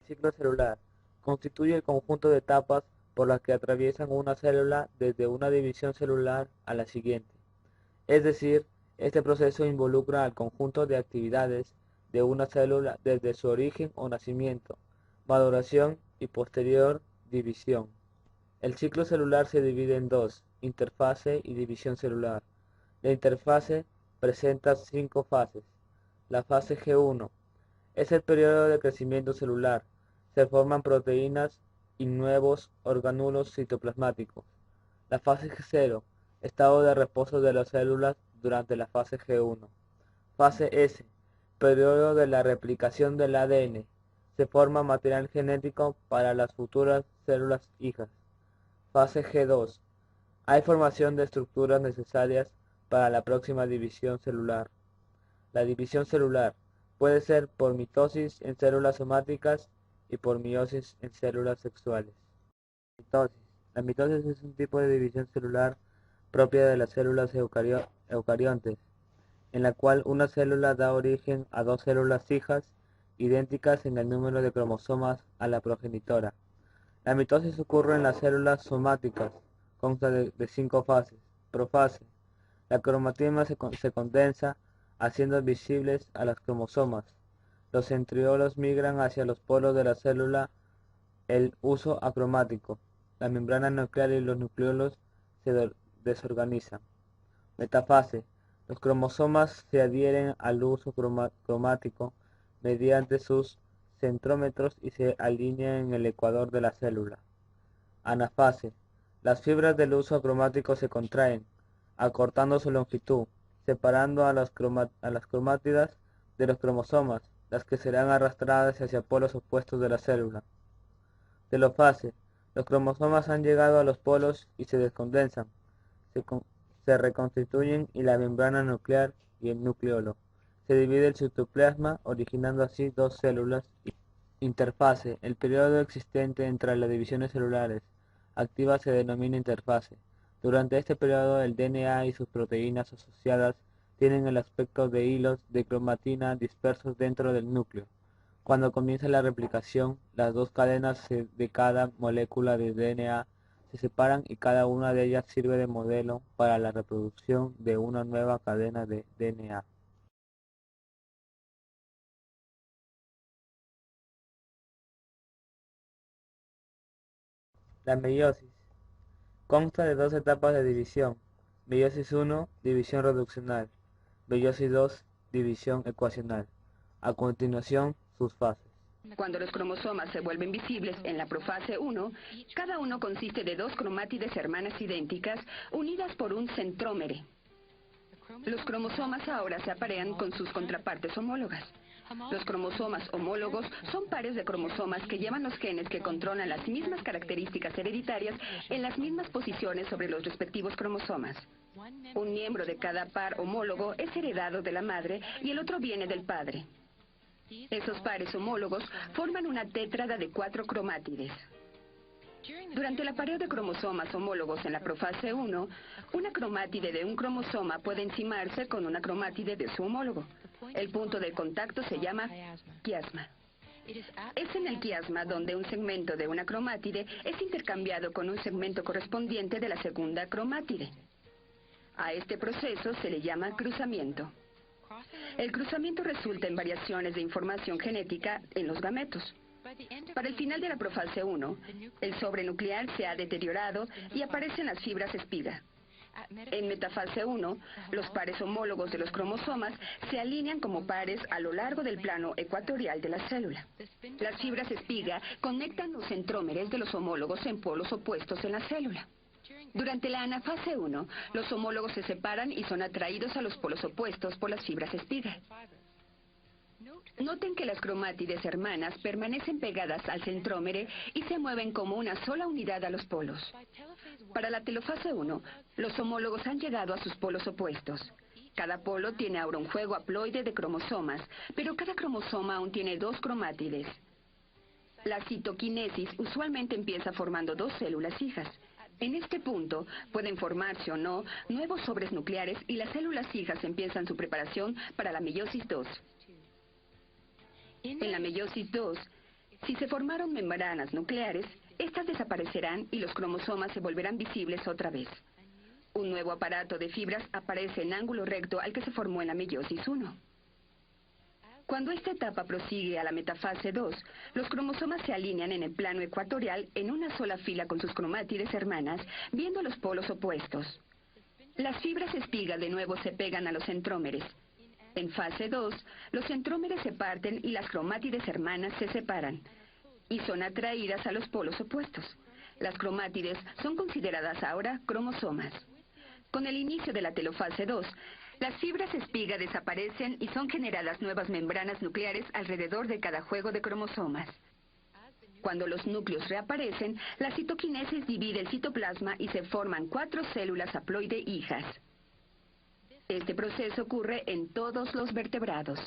El ciclo celular constituye el conjunto de etapas por las que atraviesan una célula desde una división celular a la siguiente. Es decir, este proceso involucra al conjunto de actividades de una célula desde su origen o nacimiento, maduración y posterior división. El ciclo celular se divide en dos: interfase y división celular. La interfase presenta 5 fases. La fase G1 es el periodo de crecimiento celular. Se forman proteínas y nuevos orgánulos citoplasmáticos. La fase G0, estado de reposo de las células durante la fase G1. Fase S, periodo de la replicación del ADN. Se forma material genético para las futuras células hijas. Fase G2, hay formación de estructuras necesarias para la próxima división celular. La división celular puede ser por mitosis en células somáticas y por meiosis en células sexuales. Mitosis. La mitosis es un tipo de división celular propia de las células eucariontes, en la cual una célula da origen a dos células hijas idénticas en el número de cromosomas a la progenitora. La mitosis ocurre en las células somáticas, consta de 5 fases. Profase. La cromatina se condensa, haciendo visibles a las cromosomas. Los centriolos migran hacia los polos de la célula. El uso acromático. La membrana nuclear y los nucleolos se desorganizan. Metafase. Los cromosomas se adhieren al uso cromático mediante sus centrómeros y se alinean en el ecuador de la célula. Anafase. Las fibras del uso cromático se contraen, acortando su longitud, separando a las cromátidas de los cromosomas, las que serán arrastradas hacia polos opuestos de la célula. Telofase. Los cromosomas han llegado a los polos y se descondensan, se reconstituyen y la membrana nuclear y el nucleolo. Se divide el citoplasma, originando así dos células. Interfase. El periodo existente entre las divisiones celulares activas se denomina interfase. Durante este periodo el DNA y sus proteínas asociadas tienen el aspecto de hilos de cromatina dispersos dentro del núcleo. Cuando comienza la replicación, las dos cadenas de cada molécula de DNA se separan y cada una de ellas sirve de modelo para la reproducción de una nueva cadena de DNA. La meiosis consta de dos etapas de división: meiosis 1, división reduccional; meiosis 2, división ecuacional. A continuación, sus fases. Cuando los cromosomas se vuelven visibles en la profase 1, cada uno consiste de dos cromátides hermanas idénticas unidas por un centrómere. Los cromosomas ahora se aparean con sus contrapartes homólogas. Los cromosomas homólogos son pares de cromosomas que llevan los genes que controlan las mismas características hereditarias en las mismas posiciones sobre los respectivos cromosomas. Un miembro de cada par homólogo es heredado de la madre y el otro viene del padre. Esos pares homólogos forman una tétrada de 4 cromátides. Durante el apareo de cromosomas homólogos en la profase 1, una cromátide de un cromosoma puede encimarse con una cromátide de su homólogo. El punto de contacto se llama quiasma. Es en el quiasma donde un segmento de una cromátide es intercambiado con un segmento correspondiente de la segunda cromátide. A este proceso se le llama cruzamiento. El cruzamiento resulta en variaciones de información genética en los gametos. Para el final de la profase 1, el sobre nuclear se ha deteriorado y aparecen las fibras espiga. En metafase 1, los pares homólogos de los cromosomas se alinean como pares a lo largo del plano ecuatorial de la célula. Las fibras espiga conectan los centrómeres de los homólogos en polos opuestos en la célula. Durante la anafase 1, los homólogos se separan y son atraídos a los polos opuestos por las fibras espiga. Noten que las cromátides hermanas permanecen pegadas al centrómere y se mueven como una sola unidad a los polos. Para la telofase 1, los homólogos han llegado a sus polos opuestos. Cada polo tiene ahora un juego haploide de cromosomas, pero cada cromosoma aún tiene dos cromátides. La citoquinesis usualmente empieza formando dos células hijas. En este punto, pueden formarse o no nuevos sobres nucleares y las células hijas empiezan su preparación para la meiosis II. En la meiosis II, si se formaron membranas nucleares, estas desaparecerán y los cromosomas se volverán visibles otra vez. Un nuevo aparato de fibras aparece en ángulo recto al que se formó en la meiosis I. Cuando esta etapa prosigue a la metafase 2, los cromosomas se alinean en el plano ecuatorial en una sola fila con sus cromátides hermanas, viendo los polos opuestos. Las fibras espiga de nuevo se pegan a los centrómeres. En fase 2, los centrómeres se parten y las cromátides hermanas se separan y son atraídas a los polos opuestos. Las cromátides son consideradas ahora cromosomas. Con el inicio de la telofase 2, las fibras espiga desaparecen y son generadas nuevas membranas nucleares alrededor de cada juego de cromosomas. Cuando los núcleos reaparecen, la citoquinesis divide el citoplasma y se forman 4 células haploide hijas. Este proceso ocurre en todos los vertebrados.